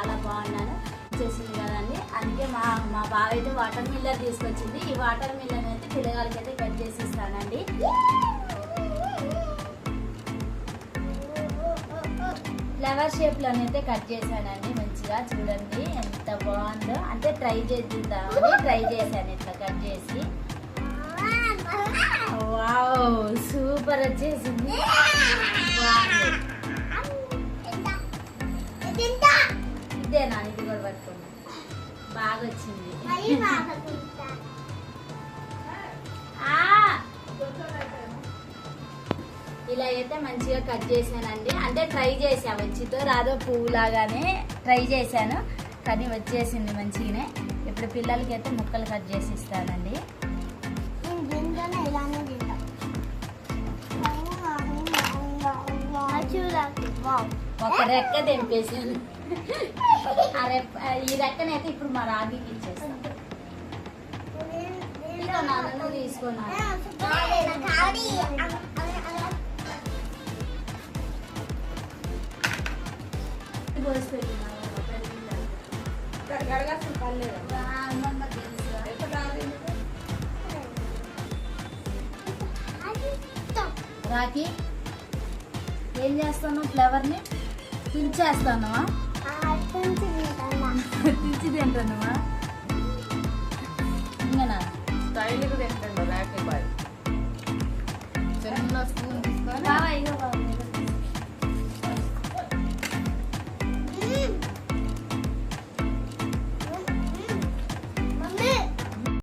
చాలా బాగున్నాను చేసింది కదండి. అందుకే మా బావ అయితే వాటర్ మిల్లర్ తీసుకొచ్చింది. ఈ వాటర్ మిల్లర్ అయితే పిల్లగాలకి అయితే కట్ చేసి ఇస్తానండి. ఫ్లవర్ షేప్లోనైతే కట్ చేశానండి. మంచిగా చూడండి ఎంత బాగుందో. అంటే ట్రై చేద్దామని ట్రై చేశాను ఇట్లా కట్ చేసి. వావ్ సూపర్ వచ్చేసింది. ఇదేనా ఇది కూడా పట్టుకోండి. బాగా వచ్చింది. ఇలా అయితే మంచిగా కట్ చేశానండి. అంటే ట్రై చేసా వచ్చితో రాదో పువ్వు లాగానే ట్రై చేశాను, కానీ వచ్చేసింది మంచిగానే. ఇప్పుడు పిల్లలకి అయితే ముక్కలు కట్ చేసి ఇస్తానండి. ఒక రెక్క తెంపేసాను. ఈ రెక్కనైతే ఇప్పుడు మా రాగికి ఇచ్చేస్తాను. నన్ను తీసుకున్నాను. రాకి ఏం చేస్తాను? ఫ్లవర్ని తుంచేస్తాను. తుంచి తింటానువా? ఇంకా స్టైల్గా తింటాడు రాకి బాయ్. చిన్న స్పూన్